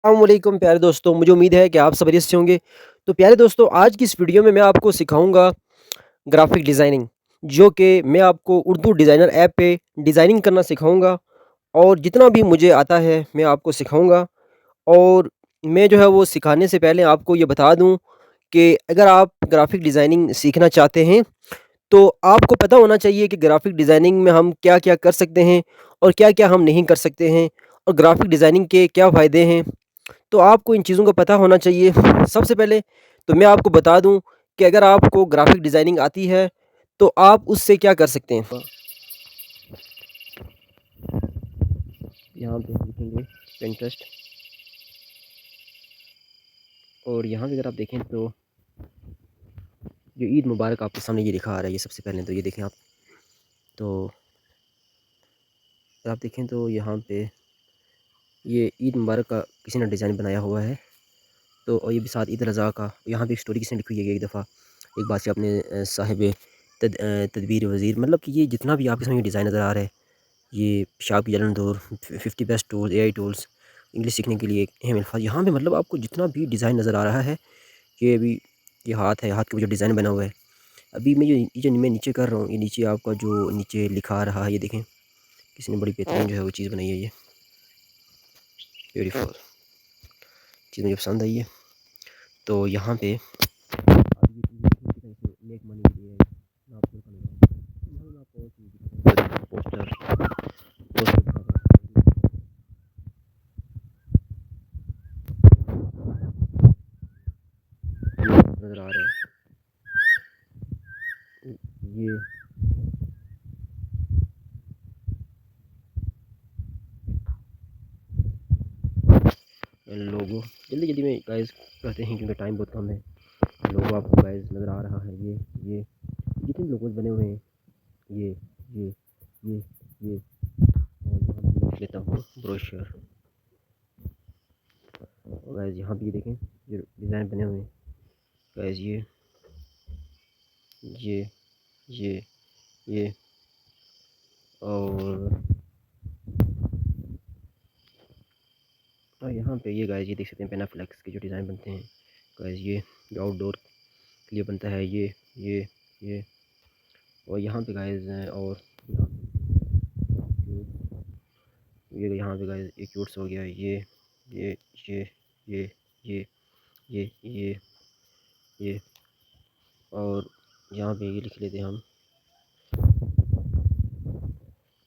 अस्सलामुअलैकुम प्यारे दोस्तों, मुझे उम्मीद है कि आप सब खैरियत से होंगे। तो प्यारे दोस्तों, आज की इस वीडियो में मैं आपको सिखाऊँगा ग्राफ़िक डिज़ाइनिंग, जो कि मैं आपको उर्दू डिज़ाइनर ऐप पे डिज़ाइनिंग करना सिखाऊँगा और जितना भी मुझे आता है मैं आपको सिखाऊँगा। और मैं जो है वो सिखाने से पहले आपको ये बता दूँ कि अगर आप ग्राफ़िक डिज़ाइनिंग सीखना चाहते हैं, तो आपको पता होना चाहिए कि ग्राफ़िक डिज़ाइनिंग में हम क्या-क्या कर सकते हैं और क्या-क्या हम नहीं कर सकते हैं और ग्राफ़िक डिज़ाइनिंग के क्या फ़ायदे हैं। तो आपको इन चीज़ों का पता होना चाहिए। सबसे पहले तो मैं आपको बता दूँ कि अगर आपको ग्राफ़िक डिज़ाइनिंग आती है, तो आप उससे क्या कर सकते हैं। यहाँ पे हम लिखेंगे पिंटरेस्ट और यहाँ पे अगर आप देखें तो जो ईद मुबारक आपके सामने ये लिखा आ रहा है, ये सबसे पहले तो ये देखें आप। तो अगर आप देखें तो यहाँ पे ये ईद मुबारक का किसी ने डिज़ाइन बनाया हुआ है। तो और ये भी साथ ईद रज़ा का यहाँ पे एक स्टोरी किसने लिखी हुई है। एक दफ़ा एक बादशाह अपने साहिब तदबीर वज़ीर, मतलब कि ये जितना भी आपके सामने डिज़ाइन नज़र आ रहा है, ये पेशाब की जलन दूर, 50 best tools, AI tools, English सीखने के लिए अहम अल्फाज। यहाँ पे मतलब आपको जितना भी डिज़ाइन नज़र आ रहा है, ये अभी ये हाथ है, हाथ के ऊपर जो डिज़ाइन बना हुआ है। अभी मैं ये जो मैं नीचे कर रहा हूँ, ये नीचे आपका जो नीचे लिखा आ रहा है, ये देखें किसी ने बड़ी बेहतरीन जो है वो चीज़ बनाई है। ये ब्यूटीफुल चीज़ मुझे पसंद आई है। तो यहाँ पे मेक मनी के लिए पोस्टर नज़र आ रहे हैं। ये लोगो जल्दी जल्दी में गाइस कहते हैं क्योंकि टाइम बहुत कम है। लोगो आपको गाइस नज़र आ रहा है। ये जितने लोगोस बने हुए हैं, ये ये ये ये और यहाँ पे लिख लेता हूँ ब्रोशर। और गाइस यहाँ पे ये देखें जो डिज़ाइन बने हुए हैं गाइस, ये ये ये और यहाँ पे ये गाइस ये देख सकते हैं पेनाफ्लेक्स के जो डिज़ाइन बनते हैं गाइस, ये जो आउटडोर के लिए बनता है। ये और यहाँ पे गाइस और यहाँ पे गाइस एक क्यूट्स हो गया। ये ये ये ये ये ये और यहाँ पे ये लिख लेते हैं हम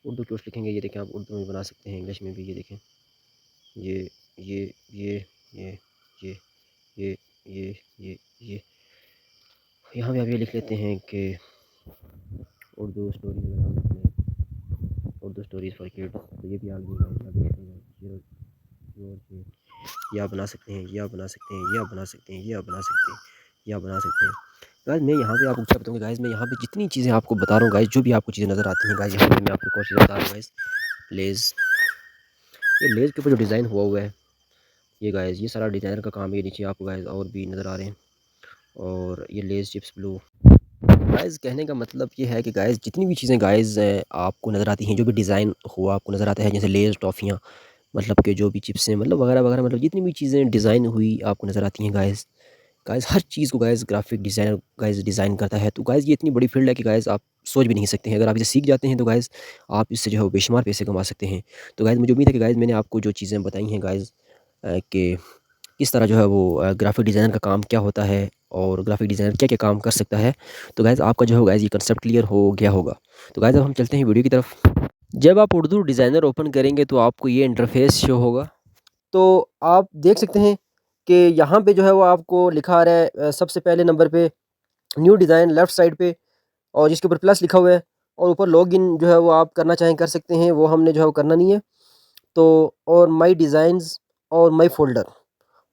उर्दू क्यूट्स लिखेंगे। ये देखें आप उर्दू में बना सकते हैं, इंग्लिश में भी। ये देखें ये ये ये ये ये ये ये यहाँ पे आप ये लिख लेते हैं कि उर्दू स्टोरीज अगर हम लिख लें, उर्दू स्टोरीज़ फॉर किड्स, तो ये भी आप ये आप बना सकते हैं, ये आप बना सकते हैं, ये आप बना सकते हैं, ये आप बना सकते हैं, ये आप बना सकते हैं। गाइस मैं यहाँ पे आपको क्या बताऊँगा गाइस, मैं यहाँ पे जितनी चीज़ें आपको बता रहा हूँ गाइस, जो भी आपको चीज़ें नज़र आती हैं गाइस, यहाँ पे मैं आपको एक और चीज़ बता रहा हूँ गाइस। लेज़, ये लेज़ के ऊपर जो डिज़ाइन हुआ हुआ है, ये गाइस ये सारा डिज़ाइनर का काम है। ये नीचे आपको गाइस और भी नज़र आ रहे हैं और ये लेज़ चिप्स ब्लू। गाइस कहने का मतलब ये है कि गाइस जितनी भी चीज़ें गाइस आपको नज़र आती हैं, जो भी डिज़ाइन हुआ आपको नज़र आता है, जैसे लेज़, टॉफ़ियाँ, मतलब कि जो भी चिप्स हैं, मतलब वगैरह-वगैरह, मतलब जितनी भी चीज़ें डिज़ाइन हुई आपको नज़र आती हैं गाइस। गाइस हर चीज़ को guys graphic designer guys design करता है। तो गाइस ये इतनी बड़ी फ़ील्ड है कि गाइस आप सोच भी नहीं सकते हैं। अगर आप इसे सीख जाते हैं तो गाइस आप इससे जो है वो बेशुमार पैसे कमा सकते हैं। तो गाइस मुझे उम्मीद है कि गाइस मैंने आपको जो चीज़ें बताई हैं गाइस कि किस तरह जो है वो ग्राफ़िक डिज़ाइनर का काम क्या होता है और ग्राफ़िक डिज़ाइनर क्या-क्या काम कर सकता है। तो गाइस आपका जो है गाइस ये कंसेप्ट क्लियर हो गया होगा। तो गाइस अब हम चलते हैं वीडियो की तरफ। जब आप उर्दू डिज़ाइनर ओपन करेंगे तो आपको ये इंटरफ़ेस शो होगा। तो आप देख सकते हैं कि यहाँ पे जो है वो आपको लिखा आ रहा है सबसे पहले नंबर पे न्यू डिज़ाइन लेफ़्ट साइड पे, और जिसके ऊपर प्लस लिखा हुआ है, और ऊपर लॉगिन जो है वो आप करना चाहें कर सकते हैं, वो हमने जो है वो करना नहीं है। तो और माई डिज़ाइन्स और माई फ़ोल्डर,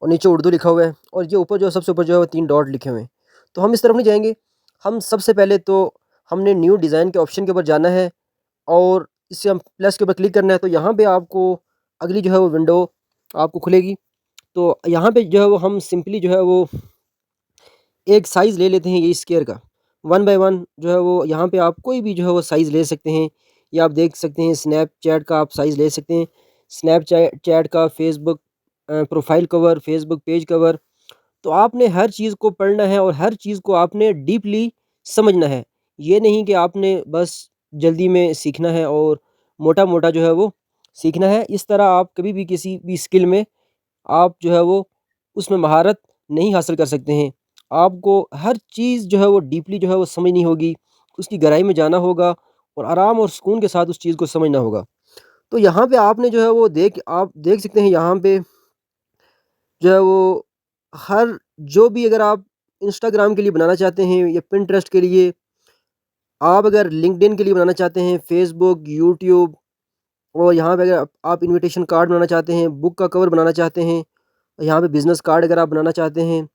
और नीचे उर्दू लिखा हुआ है, और ये ऊपर जो सबसे ऊपर जो है वो 3 डॉट लिखे हुए हैं। तो हम इस तरफ नहीं जाएँगे। हम सबसे पहले तो हमने न्यू डिज़ाइन के ऑप्शन के ऊपर जाना है और इससे हम प्लस के ऊपर क्लिक करना है। तो यहाँ पे आपको अगली जो है वो विंडो आपको खुलेगी। तो यहाँ पे जो है वो हम सिंपली जो है वो एक साइज़ ले लेते हैं ये स्क्वायर का, 1 बाय 1 जो है वो यहाँ पे आप कोई भी जो है वो साइज़ ले सकते हैं। या आप देख सकते हैं स्नैपचैट का आप साइज़ ले सकते हैं। स्नैपचैट का, Facebook profile cover, Facebook page cover. तो आपने हर चीज़ को पढ़ना है और हर चीज़ को आपने डीपली समझना है। ये नहीं कि आपने बस जल्दी में सीखना है और मोटा-मोटा जो है वो सीखना है। इस तरह आप कभी भी किसी भी स्किल में आप जो है वो उसमें महारत नहीं हासिल कर सकते हैं। आपको हर चीज़ जो है वो डीपली जो है वो समझनी होगी, उसकी गहराई में जाना होगा और आराम और सुकून के साथ उस चीज़ को समझना होगा। तो यहाँ पे आपने जो है वो आप देख सकते हैं यहाँ पे जो है वो हर जो भी अगर आप इंस्टाग्राम के लिए बनाना चाहते हैं या पिंटरेस्ट के लिए, आप अगर लिंक्डइन के लिए बनाना चाहते हैं, फेसबुक, यूट्यूब और यहाँ पे अगर आप इन्विटेशन कार्ड बनाना चाहते हैं, बुक का कवर बनाना चाहते हैं, यहाँ पे बिज़नेस कार्ड अगर आप बनाना चाहते हैं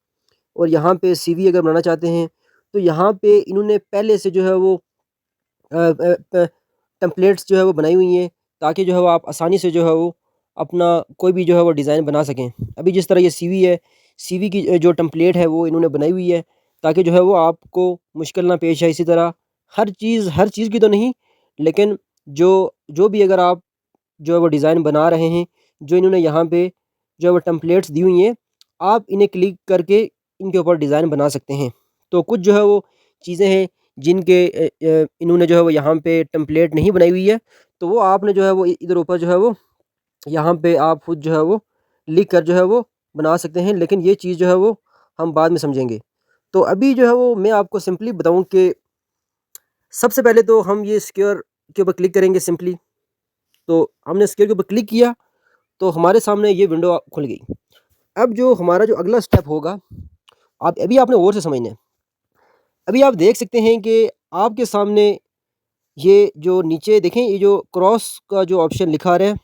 और यहाँ पे सीवी अगर बनाना चाहते हैं, तो यहाँ पे इन्होंने पहले से जो है वो टेम्पलेट्स जो है वो बनाई हुई हैं ताकि जो है वो आप आसानी से जो है वो अपना कोई भी जो है वो डिज़ाइन बना सकें। अभी जिस तरह ये सीवी है, सीवी की जो टेम्पलेट है वो इन्होंने बनाई हुई है ताकि जो है वो आपको मुश्किल ना पेश आए। इसी तरह हर चीज़ की तो नहीं, लेकिन जो जो भी अगर आप जो है वो डिज़ाइन बना रहे हैं, जो इन्होंने यहाँ पे जो है वो टेम्पलेट्स दी हुई हैं, आप इन्हें क्लिक करके इनके ऊपर डिज़ाइन बना सकते हैं। तो कुछ जो है वो चीज़ें हैं जिनके इन्होंने जो है वो यहाँ पे टेम्पलेट नहीं बनाई हुई है, तो वो आपने जो है वो इधर ऊपर जो है वो यहाँ पे आप खुद जो है वो लिख कर जो है वो बना सकते हैं, लेकिन ये चीज़ जो है वो हम बाद में समझेंगे। तो अभी जो है वो मैं आपको सिंपली बताऊँ कि सबसे पहले तो हम ये स्क्वायर के ऊपर क्लिक करेंगे सिंपली। तो हमने स्क्वायर के ऊपर क्लिक किया, तो हमारे सामने ये विंडो खुल गई। अब जो हमारा जो अगला स्टेप होगा, आप अभी आपने गौर से समझना है। अभी आप देख सकते हैं कि आपके सामने ये जो नीचे देखें, ये जो क्रॉस का जो ऑप्शन लिखा आ रहा है,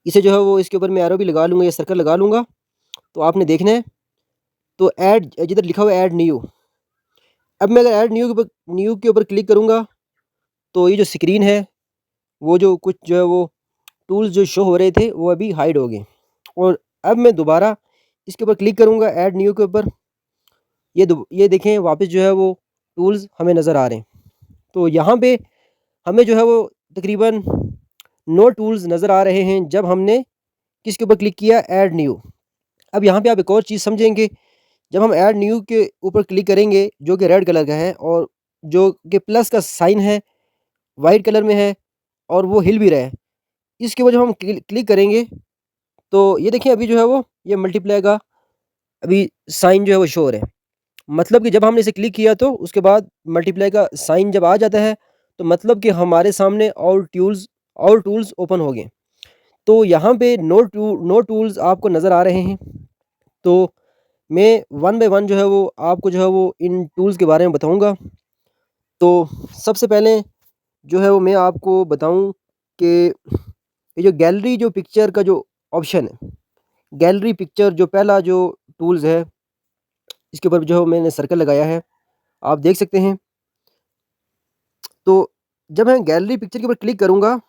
इसे जो है वो इसके ऊपर मैं एरो भी लगा लूँगा या सर्कल लगा लूँगा। तो आपने देखना है, तो ऐड जिधर लिखा हुआ है ऐड न्यू, अब मैं अगर ऐड न्यू के ऊपर क्लिक करूँगा, तो ये जो स्क्रीन है, वो जो कुछ जो है वो टूल्स जो शो हो रहे थे, वो अभी हाइड हो गए और अब मैं दोबारा इसके ऊपर क्लिक करूँगा ऐड न्यू के ऊपर। ये देखें वापस जो है वो टूल्स हमें नज़र आ रहे हैं। तो यहाँ पे हमें जो है वो तकरीबन 9 टूल्स नज़र आ रहे हैं जब हमने किसके ऊपर क्लिक किया, ऐड न्यू। अब यहाँ पे आप एक और चीज़ समझेंगे, जब हम ऐड न्यू के ऊपर क्लिक करेंगे जो कि रेड कलर का है और जो कि प्लस का साइन है वाइट कलर में है और वो हिल भी रहा है, इसके ऊपर जब हम क्लिक करेंगे, तो ये देखिए अभी जो है वो ये मल्टीप्लाई का अभी साइन जो है वो शो हो रहा है। मतलब कि जब हमने इसे क्लिक किया तो उसके बाद मल्टीप्लाई का साइन जब आ जाता है, तो मतलब कि हमारे सामने ऑल टूल्स ओपन हो गए। तो यहाँ पे नो टूल्स आपको नज़र आ रहे हैं। तो मैं वन बाय वन जो है वो आपको जो है वो इन टूल्स के बारे में बताऊँगा। तो सबसे पहले जो है वो मैं आपको बताऊँ कि ये जो गैलरी जो पिक्चर का जो ऑप्शन है, गैलरी पिक्चर जो पहला जो टूल्स है, इसके ऊपर जो मैंने सर्कल लगाया है, आप देख सकते हैं। तो जब मैं गैलरी पिक्चर के ऊपर क्लिक करूँगा,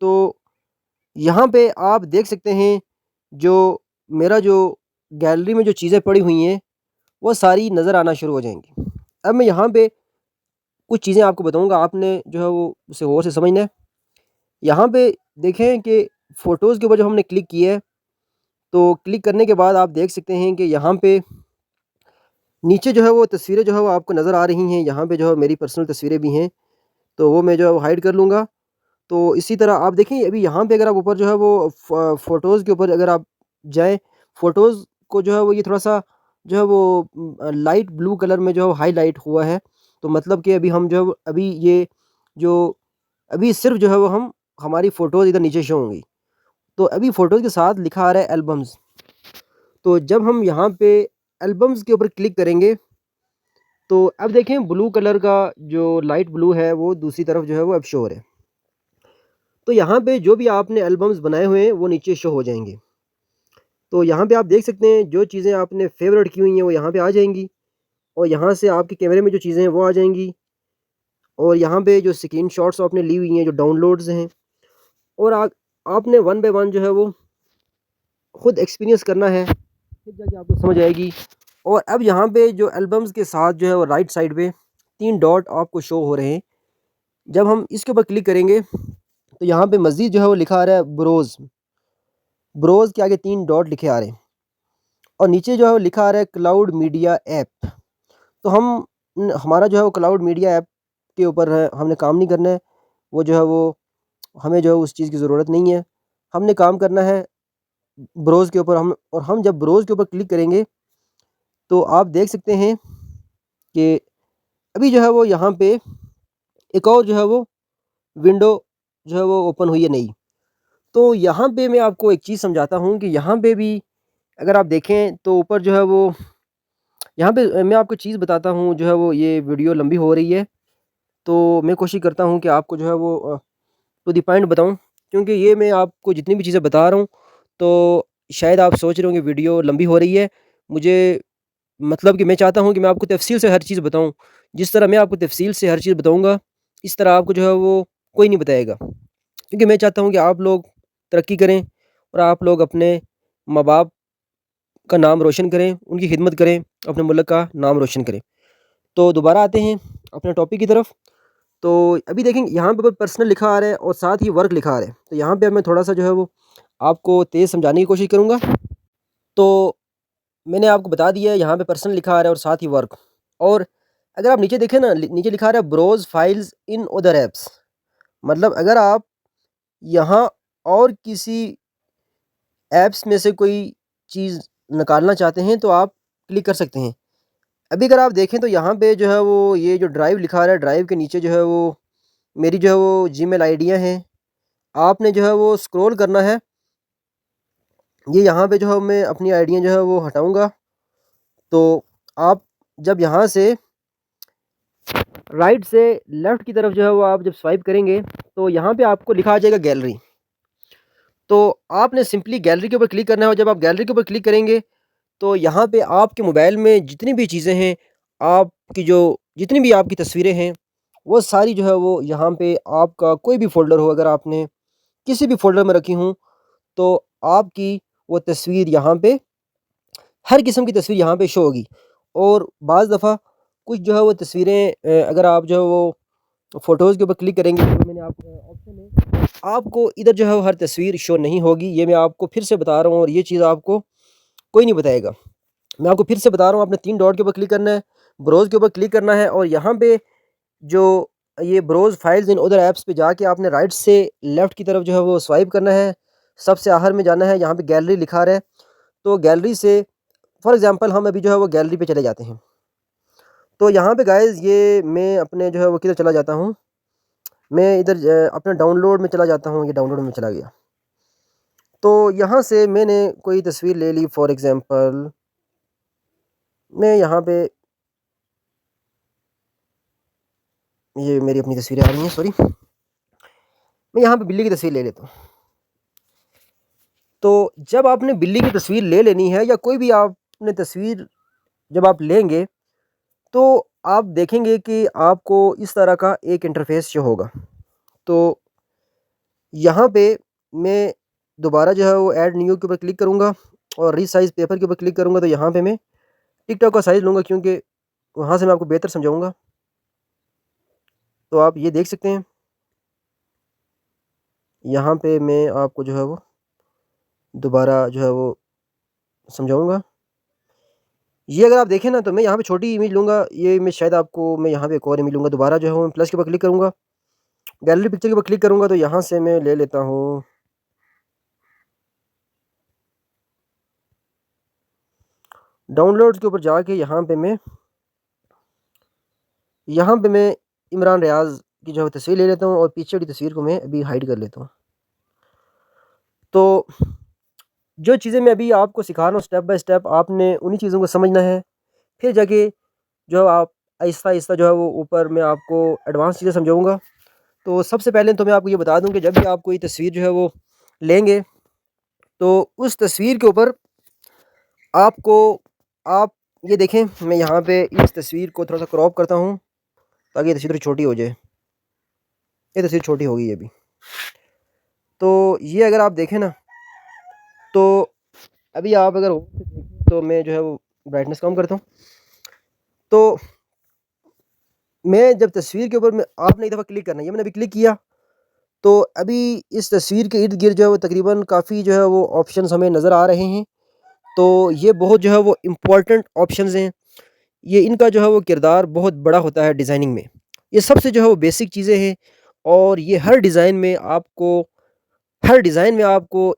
तो यहाँ पे आप देख सकते हैं जो मेरा जो गैलरी में जो चीज़ें पड़ी हुई हैं, वो सारी नज़र आना शुरू हो जाएँगी। अब मैं यहाँ पे कुछ चीज़ें आपको बताऊँगा, आपने जो है वो उसे गौर से समझना है। यहाँ पे देखें कि फ़ोटोज़ के ऊपर जब हमने क्लिक किया है, तो क्लिक करने के बाद आप देख सकते हैं कि यहाँ पे नीचे जो है वो तस्वीरें जो है वो आपको नज़र आ रही हैं। यहाँ पे जो है मेरी पर्सनल तस्वीरें भी हैं, तो वो मैं जो है वो हाइड कर लूँगा। तो इसी तरह आप देखें अभी यहाँ पे अगर आप ऊपर जो है वो फ़ोटोज़ के ऊपर अगर आप जाएँ, फ़ोटोज़ को जो है वो ये थोड़ा-सा जो है वो लाइट ब्लू कलर में जो है वो हाइलाइट हुआ है। तो मतलब कि अभी हम जो है वो अभी ये जो अभी सिर्फ़ जो है वो हमारी फ़ोटोज़ इधर नीचे शो होंगी। तो अभी फ़ोटोज़ के साथ लिखा आ रहा है एल्बम्स। तो जब हम यहाँ पे एल्बम्स के ऊपर क्लिक करेंगे, तो अब देखें ब्लू कलर का जो लाइट ब्लू है वो दूसरी तरफ जो है वो अब शो हो रहा है। तो यहाँ पे जो भी आपने एल्बम्स बनाए हुए हैं वो नीचे शो हो जाएँगे। तो यहाँ पे आप देख सकते हैं जो चीज़ें आपने फ़ेवरेट की हुई हैं वो यहाँ पे आ जाएँगी और यहाँ से आपके कैमरे में जो चीज़ें हैं वो आ जाएँगी और यहाँ पे जो स्क्रीनशॉट्स आपने ली हुई हैं, जो डाउनलोड्स हैं और आपने वन बाय वन जो है वो खुद एक्सपीरियंस करना है, फिर जाके आपको समझ आएगी। और अब यहाँ पे जो एल्बम्स के साथ जो है वो राइट साइड पे 3 डॉट आपको शो हो रहे हैं। जब हम इसके ऊपर क्लिक करेंगे, तो यहाँ पे मज़ीद जो है वो लिखा आ रहा है ब्रोज़। ब्रोज़ के आगे 3 डॉट लिखे आ रहे हैं और नीचे जो है वो लिखा आ रहा है क्लाउड मीडिया ऐप। तो हमारा जो है वो क्लाउड मीडिया ऐप के ऊपर है, हमने काम नहीं करना है। वो जो है वो हमें जो है उस चीज़ की ज़रूरत नहीं है। हमने काम करना है ब्रोज़ के ऊपर। हम जब ब्रोज़ के ऊपर क्लिक करेंगे तो आप देख सकते हैं कि अभी जो है वो यहाँ पे एक और जो है वो विंडो जो है वो ओपन हुई है नई। तो यहाँ पे मैं आपको एक चीज़ समझाता हूँ कि यहाँ पे भी अगर आप देखें तो ऊपर जो है वो यहाँ पे मैं आपको चीज़ बताता हूँ। जो है वो ये वीडियो लंबी हो रही है, तो मैं कोशिश करता हूँ कि आपको जो है वो टू द पॉइंट बताऊँ, क्योंकि ये मैं आपको जितनी भी चीज़ें बता रहा हूँ तो शायद आप सोच रहे होंगे वीडियो लंबी हो रही है। मुझे मतलब कि मैं चाहता हूँ कि मैं आपको तफ़सील से हर चीज़ बताऊँ। जिस तरह मैं आपको तफ़सील से हर चीज़ बताऊँगा, इस तरह आपको जो है वो कोई नहीं बताएगा। क्योंकि मैं चाहता हूँ कि आप लोग तरक्की करें और आप लोग अपने माँ-बाप का नाम रोशन करें, उनकी खिदमत करें, अपने मुल्क का नाम रोशन करें। तो दोबारा आते हैं अपने टॉपिक की तरफ। तो अभी देखेंगे यहाँ पे पर्सनल लिखा आ रहा है और साथ ही वर्क लिखा आ रहा है। तो यहाँ पे अब मैं थोड़ा-सा जो है वो आपको तेज़ समझाने की कोशिश करूँगा। तो मैंने आपको बता दिया है यहाँ पे पर्सनल लिखा आ रहा है और साथ ही वर्क। और अगर आप नीचे देखें ना, नीचे लिखा आ रहा है browse files in other apps. मतलब अगर आप यहाँ और किसी ऐप्स में से कोई चीज़ निकालना चाहते हैं तो आप क्लिक कर सकते हैं। अभी अगर आप देखें तो यहाँ पे जो है वो ये जो ड्राइव लिखा आ रहा है, ड्राइव के नीचे जो है वो मेरी जो है वो जीमेल आईडियाँ हैं। आपने जो है वो स्क्रॉल करना है। ये यहाँ पे जो है मैं अपनी आईडियाँ जो है वो हटाऊँगा। तो आप जब यहाँ से राइट से लेफ़्ट की तरफ जो है वो आप जब स्वाइप करेंगे तो यहाँ पे आपको लिखा आ जाएगा गैलरी। तो आपने सिंपली गैलरी के ऊपर क्लिक करना है और जब आप गैलरी के ऊपर क्लिक करेंगे तो यहाँ पे आपके मोबाइल में जितनी भी चीज़ें हैं, आपकी जो जितनी भी आपकी तस्वीरें हैं, वो सारी जो है वो यहाँ पे आपका कोई भी फ़ोल्डर हो, अगर आपने किसी भी फ़ोल्डर में रखी हों, तो आपकी वो तस्वीर यहाँ पे हर किस्म की तस्वीर यहाँ पे शो होगी। और बाज़ दफ़ा कुछ जो है वो तस्वीरें अगर आप जो है वो फ़ोटोज़ के ऊपर क्लिक करेंगे तो मैंने आपको ऑप्शन है, आपको इधर जो है वो हर तस्वीर शो नहीं होगी। ये मैं आपको फिर से बता रहा हूँ और ये चीज़ आपको कोई नहीं बताएगा। मैं आपको फिर से बता रहा हूँ, आपने 3 डॉट के ऊपर क्लिक करना है, ब्राउज़ के ऊपर क्लिक करना है और यहाँ पे जो ये browse files in other apps पे जाके आपने राइट से लेफ़्ट की तरफ जो है वो स्वाइप करना है। सबसे आखिर में जाना है, यहाँ पे गैलरी लिखा रहा है, तो गैलरी से फॉर एग्ज़ाम्पल हम अभी जो है वो गैलरी पे चले जाते हैं। तो यहाँ पे गाइज़ ये मैं अपने जो है वो किधर चला जाता हूँ, मैं इधर अपने डाउनलोड में चला जाता हूँ, ये डाउनलोड में चला गया। तो यहाँ से मैंने कोई तस्वीर ले ली, फॉर एग्ज़ाम्पल मैं यहाँ पे ये मेरी अपनी तस्वीरें आ रही हैं, सॉरी। मैं यहाँ पे बिल्ली की तस्वीर ले लेता हूँ। तो जब आपने बिल्ली की तस्वीर ले लेनी है या कोई भी आपने तस्वीर जब आप लेंगे, तो आप देखेंगे कि आपको इस तरह का एक इंटरफ़ेस शो होगा। तो यहाँ पे मैं दोबारा जो है वो ऐड न्यू के ऊपर क्लिक करूँगा और रीसाइज़ पेपर के ऊपर क्लिक करूँगा, तो यहाँ पे मैं टिकटॉक का साइज़ लूँगा क्योंकि वहाँ से मैं आपको बेहतर समझाऊँगा। तो आप ये देख सकते हैं, यहाँ पे मैं आपको जो है वो दोबारा जो है वो समझाऊँगा। ये अगर आप देखें ना, तो मैं यहाँ पे छोटी इमेज लूँगा, ये मैं शायद आपको मैं यहाँ पे एक और इमेज लूँगा, दोबारा जो है वो मैं प्लस के ऊपर क्लिक करूँगा, गैलरी पिक्चर के ऊपर क्लिक करूँगा, तो यहाँ से मैं ले लेता हूँ डाउनलोड्स के ऊपर जाके यहाँ पे मैं इमरान रियाज़ की जो है तस्वीर ले लेता हूँ और पीछे वाली तस्वीर को मैं अभी हाइड कर लेता हूँ। तो जो चीज़ें मैं अभी आपको सिखा रहा हूँ स्टेप बाय स्टेप, आपने उन्हीं चीज़ों को समझना है। फिर जाके जो आप आहिस्ता-आहिस्ता जो है वो ऊपर मैं आपको एडवांस चीज़ें समझाऊँगा। तो सबसे पहले तो मैं आपको ये बता दूँ कि जब भी आप कोई तस्वीर जो है वो लेंगे, तो उस तस्वीर के ऊपर आपको आप ये देखें, मैं यहाँ पे इस तस्वीर को थोड़ा-सा क्रॉप करता हूँ ताकि ये तस्वीर थोड़ी छोटी हो जाए। ये तस्वीर छोटी हो गई है अभी। तो ये अगर आप देखें ना, तो अभी आप अगर देखें तो मैं जो है वो ब्राइटनेस कम करता हूँ। तो मैं जब तस्वीर के ऊपर मैं आपने एक दफ़ा क्लिक करना है, ये मैंने अभी क्लिक किया, तो अभी इस तस्वीर के इर्द-गिर्द जो है वो तकरीबन काफ़ी जो है वो ऑप्शंस हमें नज़र आ रहे हैं। तो ये बहुत जो है वो इम्पोर्टेंट ऑप्शंस हैं। ये इनका जो है वो किरदार बहुत बड़ा होता है डिज़ाइनिंग में। ये सबसे जो है वो बेसिक चीज़ें हैं और ये हर डिज़ाइन में आपको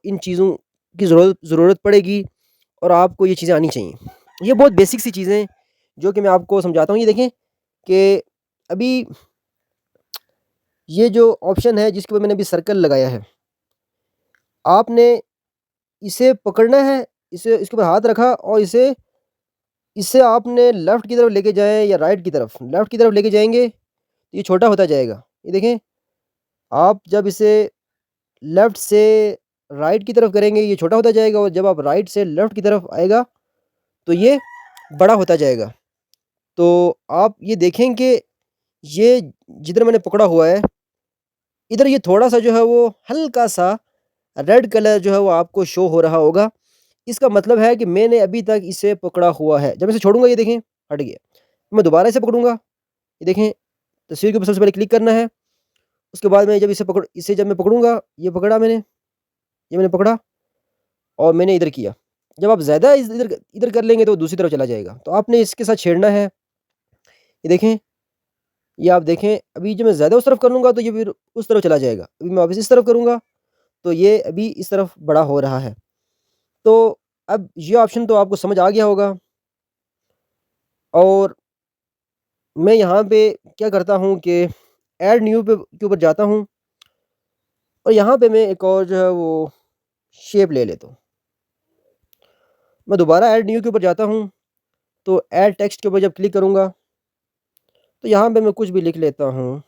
इन चीज़ों की ज़रूरत पड़ेगी और आपको ये चीज़ें आनी चाहिए। ये बहुत बेसिक सी चीज़ें हैं जो कि मैं आपको समझाता हूँ। ये देखें कि अभी ये जो ऑप्शन है जिसके ऊपर मैंने अभी सर्कल लगाया है, आपने इसे पकड़ना है, इसे इसके ऊपर हाथ रखा और इसे इसे आपने लेफ़्ट की तरफ लेके जाएँ या राइट की तरफ, लेफ़्ट की तरफ लेके जाएँगे, तो ये छोटा होता जाएगा। ये देखें, आप जब इसे लेफ़्ट से राइट की तरफ करेंगे, ये छोटा होता जाएगा और जब आप राइट से लेफ़्ट की तरफ आएगा, तो ये बड़ा होता जाएगा। तो आप ये देखें कि ये जिधर मैंने पकड़ा हुआ है, इधर ये थोड़ा-सा जो है वो हल्का-सा रेड कलर जो है वो आपको शो हो रहा होगा। इसका मतलब है कि मैंने अभी तक इसे पकड़ा हुआ है। जब इसे छोड़ूँगा ये देखें, हट गया। मैं दोबारा इसे पकड़ूँगा, ये देखें तस्वीर के ऊपर सबसे पहले क्लिक करना है। उसके बाद मैं जब इसे जब मैं पकड़ूँगा, ये पकड़ा मैंने, ये मैंने पकड़ा और मैंने इधर किया। जब आप ज़्यादा इधर इधर कर लेंगे तो दूसरी तरफ चला जाएगा। तो आपने इसके साथ छेड़ना है। ये देखें, ये आप देखें अभी जब मैं ज़्यादा उस तरफ कर लूँगा तो ये फिर उस तरफ चला जाएगा। अभी मैं वापस इस तरफ करूँगा तो ये अभी इस तरफ बड़ा हो रहा है। तो अब ये ऑप्शन तो आपको समझ आ गया होगा और मैं यहाँ पे क्या करता हूँ कि ऐड न्यू के ऊपर जाता हूँ और यहाँ पे मैं एक और जो है वो शेप ले लेता हूँ। मैं दोबारा ऐड न्यू के ऊपर जाता हूँ, तो ऐड टेक्स्ट के ऊपर जब क्लिक करूँगा, तो यहाँ पे मैं कुछ भी लिख लेता हूँ।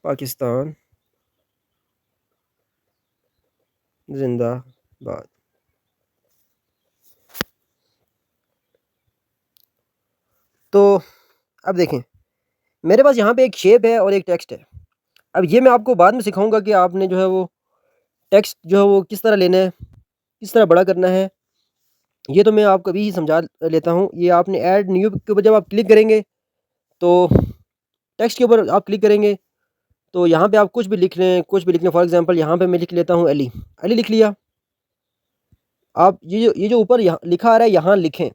पाकिस्तान ज़िंदाबाद। तो अब देखें, मेरे पास यहाँ पे एक शेप है और एक टेक्स्ट है। अब ये मैं आपको बाद में सिखाऊँगा कि आपने जो है वो टेक्स्ट जो है वो किस तरह लेना है, किस तरह बड़ा करना है। ये तो मैं आपको अभी ही समझा लेता हूँ। ये आपने ऐड न्यू के ऊपर जब आप क्लिक करेंगे, तो टेक्स्ट के ऊपर आप क्लिक करेंगे, तो यहाँ पे आप कुछ भी लिख लें। फॉर एग्ज़ाम्पल यहाँ पे मैं लिख लेता हूँ अली, अली लिख लिया। आप ये जो ऊपर यहाँ लिखा आ रहा है, यहाँ लिखें।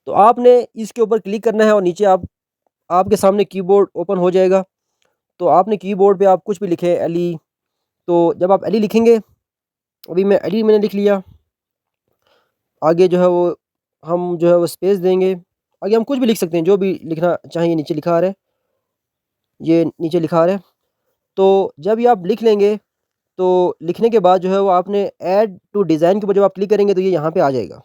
तो आपने इसके ऊपर क्लिक करना है और नीचे आपके सामने कीबोर्ड ओपन हो जाएगा। तो आपने कीबोर्ड पे आप कुछ भी लिखें अली, तो जब आप अली लिखेंगे, अभी मैंने लिख लिया। आगे जो है वो हम जो है वो स्पेस देंगे। आगे हम कुछ भी लिख सकते हैं, जो भी लिखना चाहें, नीचे लिखा आ रहा है, ये नीचे लिखा आ रहा है। तो जब ये आप लिख लेंगे, तो लिखने के बाद जो है वो आपने ऐड टू डिज़ाइन के ऊपर जब आप क्लिक करेंगे तो ये यहाँ पे आ जाएगा।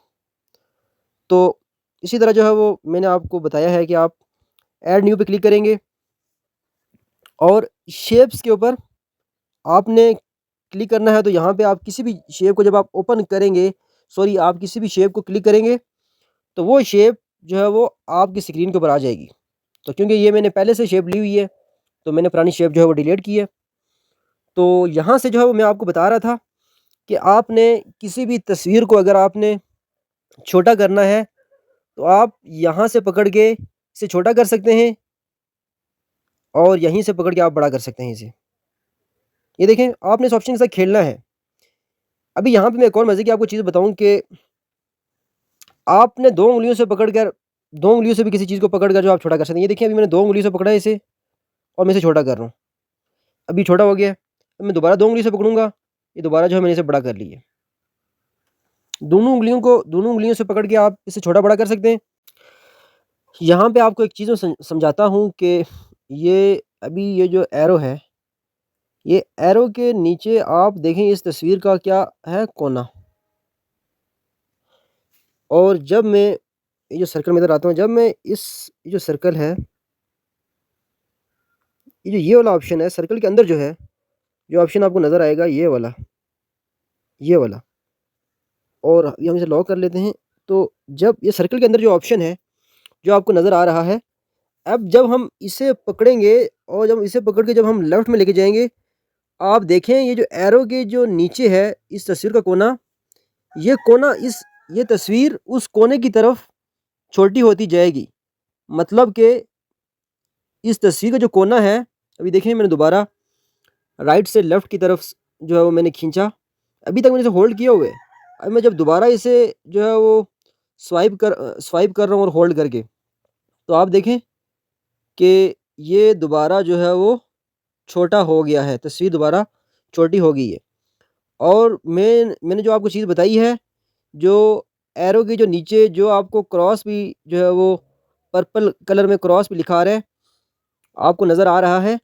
तो इसी तरह जो है वो मैंने आपको बताया है कि आप ऐड न्यू पे क्लिक करेंगे और शेप्स के ऊपर आपने क्लिक करना है। तो यहाँ पे आप किसी भी शेप को जब आप ओपन करेंगे, सॉरी, आप किसी भी शेप को क्लिक करेंगे, तो वो शेप जो है वो आपकी स्क्रीन के ऊपर आ जाएगी। तो क्योंकि ये मैंने पहले से शेप ली हुई है, तो मैंने पुरानी शेप जो है वो डिलीट की है। तो यहाँ से जो है वो मैं आपको बता रहा था कि आपने किसी भी तस्वीर को अगर आपने छोटा करना है, तो आप यहाँ से पकड़ के इसे छोटा कर सकते हैं और यहीं से पकड़ के आप बड़ा कर सकते हैं इसे। ये देखें, आपने इस ऑप्शन के साथ खेलना है। अभी यहाँ पे मैं एक और मज़े की आपको चीज़ बताऊँ कि आपने 2 उँगलियों से पकड़कर 2 उँगलियों से भी किसी चीज़ को पकड़कर जो आप छोटा कर सकते हैं। ये देखिए, अभी मैंने 2 उँगलियों से पकड़ा है इसे और मैं इसे छोटा कर रहा हूँ। अभी छोटा हो गया है। अब मैं दोबारा 2 उँगली से पकड़ूँगा, ये दोबारा जो है मैंने इसे बड़ा कर लिया। दोनों उँगलियों से पकड़ के आप इसे छोटा-बड़ा कर सकते हैं। यहाँ पे आपको एक चीज़ मैं समझाता हूँ कि ये जो एरो है, ये एरो के नीचे आप देखें इस तस्वीर का क्या है, कोना। और जब मैं ये जो सर्कल में इधर आता हूँ, जब मैं ये जो सर्कल है, ये वाला ऑप्शन है, सर्कल के अंदर जो है, जो ऑप्शन आपको नज़र आएगा ये वाला, और अभी हम इसे लॉक कर लेते हैं। तो जब ये सर्कल के अंदर जो ऑप्शन है, जो आपको नज़र आ रहा है, अब जब हम इसे पकड़ेंगे और जब इसे पकड़ के जब हम लेफ़्ट में लेके जाएँगे, आप देखें ये जो एरो के जो नीचे है, इस तस्वीर का कोना, ये कोना ये तस्वीर उस कोने की तरफ छोटी होती जाएगी। मतलब कि इस तस्वीर का जो कोना है, अभी देखें मैंने दोबारा राइट से लेफ्ट की तरफ जो है वो मैंने खींचा, अभी तक मैंने इसे होल्ड किया हुआ है। अब मैं जब दोबारा इसे जो है वो स्वाइप कर रहा हूँ और होल्ड करके, तो आप देखें कि ये दोबारा जो है वो छोटा हो गया है, तस्वीर दोबारा छोटी हो गई है। और मैंने जो आपको चीज़ बताई है, जो एरो के जो नीचे जो आपको क्रॉस भी जो है वो पर्पल कलर में क्रॉस भी लिखा आ रहा है, आपको नज़र आ रहा है,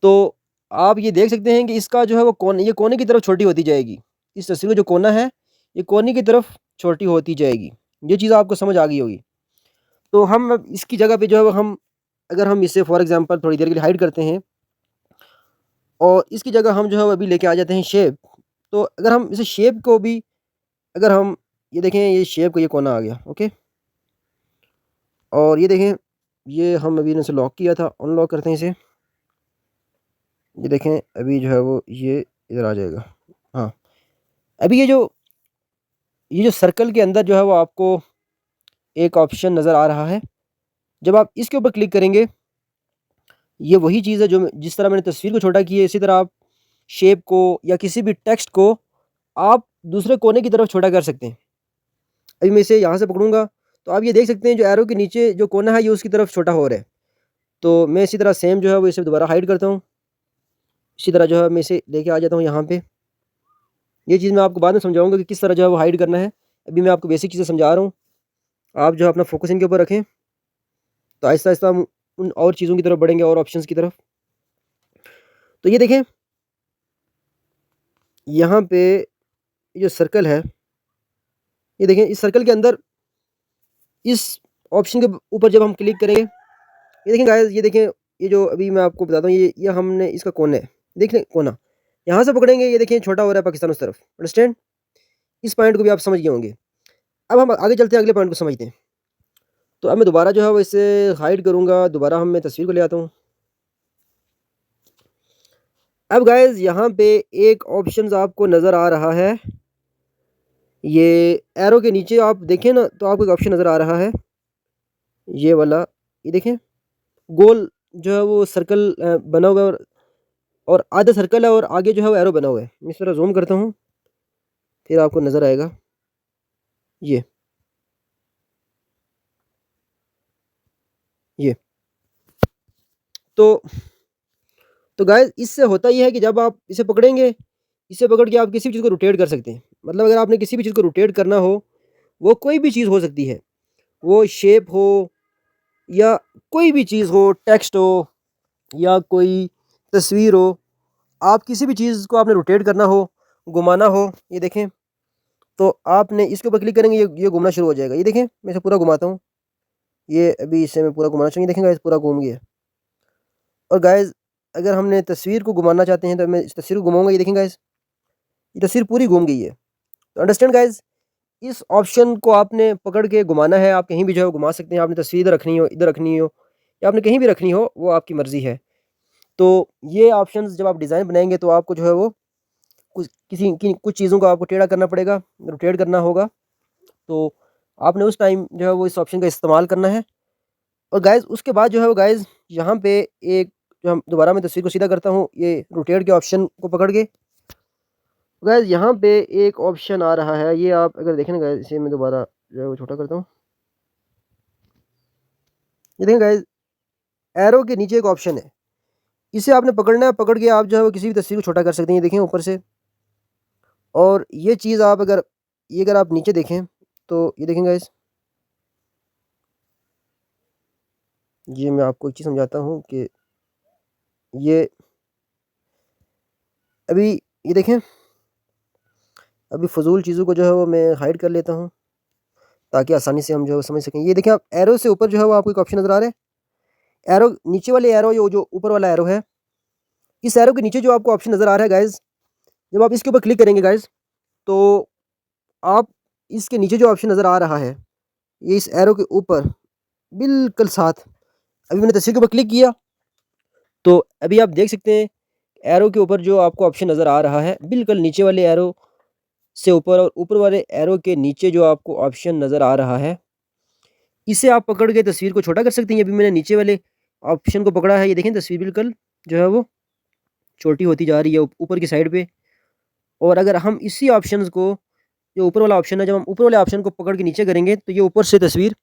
तो आप ये देख सकते हैं कि इसका जो है वो ये कोने की तरफ छोटी होती जाएगी। इस तस्वीर का जो कोना है, ये कोने की तरफ छोटी होती जाएगी। ये चीज़ आपको समझ आ गई होगी। तो हम अब इसकी जगह पे जो है वो हम अगर हम इसे फॉर एग्ज़ाम्पल थोड़ी देर के लिए हाइड करते हैं और इसकी जगह हम जो है वो अभी लेके आ जाते हैं शेप। तो अगर हम इसे शेप को भी अगर हम ये देखें, ये शेप का ये कोना आ गया, ओके। और ये देखें, ये हम अभी ने इसे लॉक किया था, अनलॉक करते हैं इसे। ये देखें अभी जो है वो ये इधर आ जाएगा। हाँ, अभी ये जो सर्कल के अंदर जो है वो आपको एक ऑप्शन नज़र आ रहा है। जब आप इसके ऊपर क्लिक करेंगे, ये वही चीज़ है जो जिस तरह मैंने तस्वीर को छोटा किया है, इसी तरह आप शेप को या किसी भी टेक्स्ट को आप दूसरे कोने की तरफ छोटा कर सकते हैं। अभी मैं इसे यहाँ से पकड़ूँगा, तो आप ये देख सकते हैं जो एरो के नीचे जो कोना है ये उसकी तरफ छोटा हो रहा है। तो मैं इसी तरह सेम जो है वो इसे दोबारा हाइड करता हूँ। इसी तरह जो है मैं इसे लेके आ जाता हूँ यहाँ पे। ये चीज़ मैं आपको बाद में समझाऊँगा कि किस तरह जो है वो हाइड करना है। अभी मैं आपको बेसिक चीज़ें समझा रहा हूँ। आप जो है अपना फ़ोकस इनके ऊपर रखें, तो आहिस्ता-आहिस्ता हम उन और चीज़ों की तरफ बढ़ेंगे और ऑप्शंस की तरफ। तो ये देखें, यहाँ पे ये जो सर्कल है, ये देखें इस सर्कल के अंदर इस ऑप्शन के ऊपर जब हम क्लिक करेंगे, ये देखें गाइस, ये देखें, ये जो अभी मैं आपको बताता हूँ, ये हमने इसका कोना है, देख लें कोना, यहाँ से पकड़ेंगे, ये देखिए छोटा हो रहा है पाकिस्तान उस तरफ, अंडरस्टैंड। इस पॉइंट को भी आप समझ गए होंगे। अब हम आगे चलते हैं, अगले पॉइंट को समझते हैं। तो अब मैं दोबारा जो है वो इसे हाइड करूँगा, दोबारा हम मैं तस्वीर को ले आता हूँ। अब गाइस यहाँ पे एक ऑप्शन आपको नज़र आ रहा है, ये एरो के नीचे आप देखें ना, तो आपको एक ऑप्शन नज़र आ रहा है ये वाला, ये देखें गोल जो है वो सर्कल बना हुआ है, और आधा सर्कल है और आगे जो है वो एरो बना हुआ है। मैं इस तरह जूम करता हूँ, फिर आपको नज़र आएगा ये। तो गाइस इससे होता ये है कि जब आप इसे पकड़ेंगे, इसे पकड़ के आप किसी भी चीज़ को रोटेट कर सकते हैं। मतलब अगर आपने किसी भी चीज़ को रोटेट करना हो, वो कोई भी चीज़ हो सकती है, वो शेप हो या कोई भी चीज़ हो, टेक्स्ट हो या कोई तस्वीर हो, आप किसी भी चीज़ को आपने रोटेट करना हो, घुमाना हो, ये देखें, तो आपने इसके ऊपर क्लिक करेंगे, ये घूमना शुरू हो जाएगा। ये देखें, मैं इसे पूरा घुमाता हूँ, ये अभी इसे मैं पूरा घुमाना चाहिए, देखें गाइस पूरा घूम गया। और गाइस अगर हमने तस्वीर को घुमाना चाहते हैं, तो मैं इस तस्वीर को घुमाऊंगा, ये देखें गाइस, ये तस्वीर पूरी घूम गई है। तो अंडरस्टैंड गाइस, इस ऑप्शन को आपने पकड़ के घुमाना है, आप कहीं भी जो है घुमा सकते हैं। आपने तस्वीर इधर रखनी हो, इधर रखनी हो, या आपने कहीं भी रखनी हो, वो आपकी मर्ज़ी है। तो ये ऑप्शंस जब आप डिज़ाइन बनाएंगे, तो आपको जो है वो कुछ चीज़ों को आपको टेढ़ा करना पड़ेगा, रोटेट करना होगा। तो आपने उस टाइम जो है वो इस ऑप्शन का इस्तेमाल करना है। और गाइज़ उसके बाद जो है वो गाइज़ यहाँ पे एक जो हम दोबारा मैं तस्वीर को सीधा करता हूँ, ये रोटेट के ऑप्शन को पकड़ के, गाइज़ यहाँ पे एक ऑप्शन आ रहा है, ये आप अगर देखें ना गाइज़, इसे मैं दोबारा जो है वो छोटा करता हूँ। ये देखें गाइज़, एरो के नीचे एक ऑप्शन है, इसे आपने पकड़ना है, पकड़ के आप जो है वो किसी भी तस्वीर को छोटा कर सकते हैं। ये देखें ऊपर से, और ये चीज़ आप अगर आप नीचे देखें, तो ये देखें गाइज़, ये मैं आपको एक चीज़ समझाता हूँ कि ये अभी ये देखें, अभी फ़ुज़ूल चीज़ों को जो है वो मैं हाइड कर लेता हूँ, ताकि आसानी से हम जो है वो समझ सकें। ये देखें, आप एरो से ऊपर जो है वो आपको एक ऑप्शन नज़र आ रहा है, एरो नीचे वाले एरो, ये जो ऊपर वाला एरो है, इस एरो के नीचे जो आपको ऑप्शन नज़र आ रहा है गाइज़, जब आप इसके ऊपर क्लिक करेंगे गाइज़, तो आप इसके नीचे जो ऑप्शन नज़र आ रहा है, ये इस एरो के ऊपर बिल्कुल साथ, अभी मैंने तस्वीर के ऊपर क्लिक किया, तो अभी आप देख सकते हैं एरो के ऊपर जो आपको ऑप्शन नज़र आ रहा है, बिल्कुल नीचे वाले एरो से ऊपर, और ऊपर वाले एरो के नीचे जो आपको ऑप्शन नज़र आ रहा है, इसे आप पकड़ के तस्वीर को छोटा कर सकते हैं। अभी मैंने नीचे वाले ऑप्शन को पकड़ा है, ये देखें तस्वीर बिल्कुल जो है वो छोटी होती जा रही है ऊपर की साइड पे। और अगर हम इसी ऑप्शंस को, जो ऊपर वाला ऑप्शन है, जब हम ऊपर वाले ऑप्शन को पकड़ के नीचे करेंगे तो ये ऊपर से तस्वीर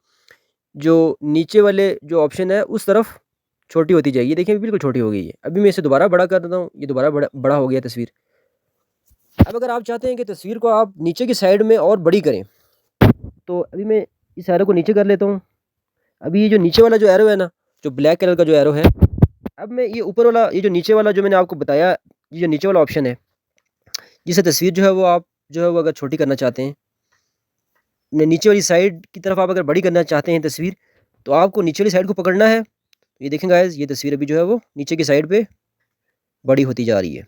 जो नीचे वाले जो ऑप्शन है उस तरफ छोटी होती जाएगी। देखिए बिल्कुल छोटी हो गई है। अभी मैं इसे दोबारा बड़ा कर देता हूँ, ये दोबारा बड़ा हो गया तस्वीर। अब अगर आप चाहते हैं कि तस्वीर को आप नीचे की साइड में और बड़ी करें, तो अभी मैं इस एरो को नीचे कर लेता हूँ। अभी ये जो नीचे वाला जो एरो है ना, जो ब्लैक कलर का जो एरो है, अब मैं ये ऊपर वाला, ये जो नीचे वाला जो मैंने आपको बताया, ये जो नीचे वाला ऑप्शन है, जिसे तस्वीर जो है वो आप जो है वो अगर छोटी करना चाहते हैं, नीचे वाली साइड की तरफ आप अगर बड़ी करना चाहते हैं तस्वीर, तो आपको नीचे वाली साइड को पकड़ना है। ये देखें गाइस, ये तस्वीर अभी जो है वो नीचे की साइड पे बड़ी होती जा रही है।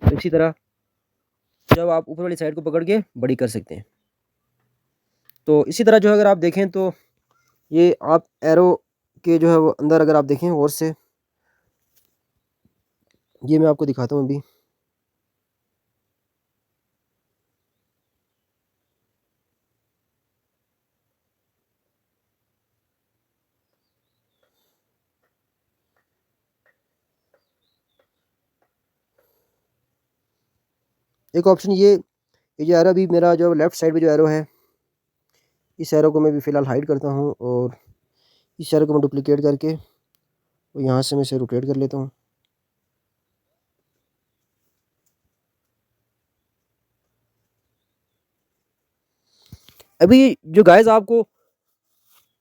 तो इसी तरह जब आप ऊपर वाली साइड को पकड़ के बड़ी कर सकते हैं। तो इसी तरह जो है अगर आप देखें तो ये आप एरो के जो है वो अंदर अगर आप देखें और से, ये मैं आपको दिखाता हूँ अभी। एक ऑप्शन ये जो एरो अभी मेरा जो लेफ़्ट साइड पे जो एरो है, इस एरो को मैं भी फ़िलहाल हाइड करता हूँ और इस एरो को मैं डुप्लिकेट करके और यहाँ से मैं इसे रोटेट कर लेता हूँ। अभी जो गाइस आपको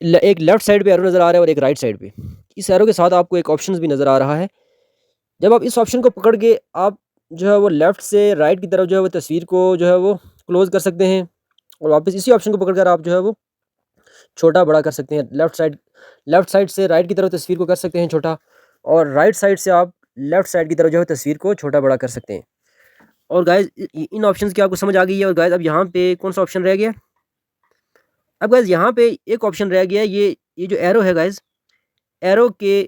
एक लेफ़्ट साइड पे एरो नज़र आ रहा है और एक राइट साइड पे, इस एरो के साथ आपको एक ऑप्शन भी नज़र आ रहा है। जब आप इस ऑप्शन को पकड़ के आप जो है वो लेफ़्ट से राइट की तरफ जो है वो तस्वीर को जो है वो क्लोज़ कर सकते हैं, और वापस इसी ऑप्शन को पकड़कर आप जो है वो छोटा बड़ा कर सकते हैं। लेफ़्ट साइड से राइट की तरफ तस्वीर को कर सकते हैं छोटा, और राइट साइड से आप लेफ़्ट साइड की तरफ जो है तस्वीर को छोटा बड़ा कर सकते हैं। और गाइस इन ऑप्शंस की आपको समझ आ गई है। और गाइस अब यहाँ पे कौन सा ऑप्शन रह गया? अब गाइस यहाँ पे एक ऑप्शन रह गया, ये जो एरो है गाइस, एरो के,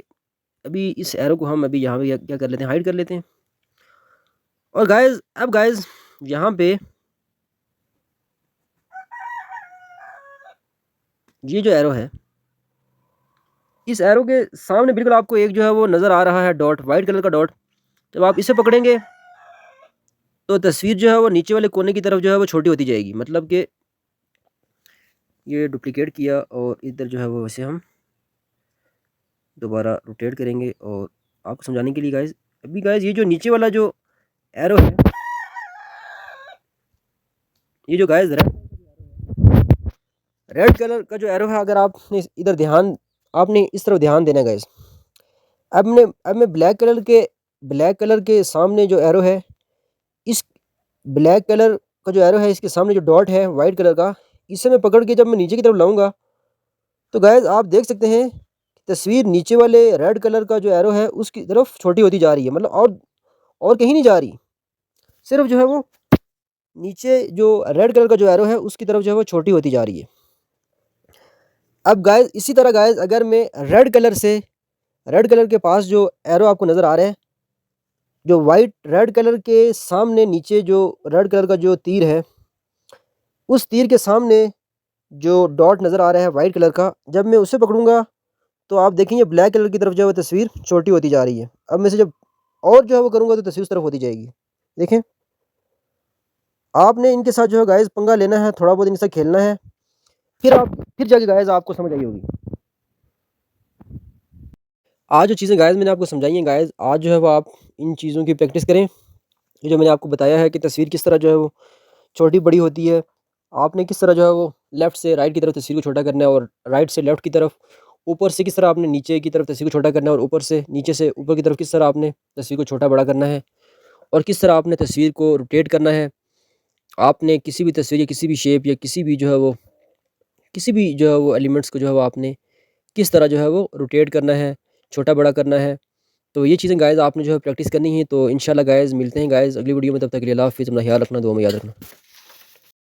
अभी इस एरो को हम अभी यहाँ पे क्या कर लेते हैं, हाइड कर लेते हैं। और गाइस अब गाइस यहाँ पे ये जो एरो है, इस एरो के सामने बिल्कुल आपको एक जो है वो नज़र आ रहा है डॉट, वाइट कलर का डॉट। जब आप इसे पकड़ेंगे तो तस्वीर जो है वो नीचे वाले कोने की तरफ जो है वो छोटी होती जाएगी। मतलब कि ये डुप्लीकेट किया और इधर जो है वो वैसे हम दोबारा रोटेट करेंगे और आपको समझाने के लिए गाइस। अभी गाइस ये जो नीचे वाला जो एरो है, ये जो गाइस रेड कलर का जो एरो है, अगर आपने इधर ध्यान, आपने इस तरफ ध्यान देना गाइस। अब मैं ब्लैक कलर के सामने जो एरो है, इस ब्लैक कलर का जो एरो है, इसके सामने जो डॉट है वाइट कलर का, इसे मैं पकड़ के जब मैं नीचे की तरफ लाऊंगा तो गाइस आप देख सकते हैं तस्वीर नीचे वाले रेड कलर का जो एरो है उसकी तरफ छोटी होती जा रही है। मतलब और कहीं नहीं जा रही, सिर्फ जो है वो नीचे जो रेड कलर का जो एरो है उसकी तरफ जो है वो छोटी होती जा रही है। अब गाइस इसी तरह गाइस अगर मैं रेड कलर के पास जो एरो आपको नज़र आ रहा है, जो वाइट रेड कलर के सामने नीचे जो रेड कलर का जो तीर है, उस तीर के सामने जो डॉट नज़र आ रहा है वाइट कलर का, जब मैं उसे पकड़ूंगा तो आप देखेंगे ब्लैक कलर की तरफ जो है वो तस्वीर छोटी होती जा रही है। अब मैं इसे जब और जो है वो करूँगा तो तस्वीर उस तरफ होती जाएगी। देखें, आपने इनके साथ जो है गाइस पंगा लेना है, थोड़ा बहुत इनके साथ खेलना है, फिर जाके गाइस आपको समझ आई होगी। आज जो चीज़ें गाइस मैंने आपको समझाई हैं गाइस, आज जो है वो आप इन चीज़ों की प्रैक्टिस करें। ये जो मैंने आपको बताया है कि तस्वीर किस तरह जो है वो छोटी बड़ी होती है, आपने किस तरह जो है वो लेफ़्ट से राइट की तरफ तस्वीर को छोटा करना है, और राइट से लेफ़्ट की तरफ, ऊपर से किस तरह आपने नीचे की तरफ तस्वीर को छोटा करना है, और ऊपर से नीचे से ऊपर की तरफ किस तरह आपने तस्वीर को छोटा बड़ा करना है, और किस तरह आपने तस्वीर को रोटेट करना है। आपने किसी भी तस्वीर या किसी भी शेप या किसी भी जो है वो एलिमेंट्स को जो है वो आपने किस तरह जो है वो रोटेट करना है, छोटा बड़ा करना है। तो ये चीज़ें गाइज़ आपने जो है प्रैक्टिस करनी है। तो इंशाल्लाह गाइज़ मिलते हैं गाइज़ अगली वीडियो में, तब तक के लिए अल्लाह हाफ़िज़। अपना ख्याल रखना, दुआ में याद रखना।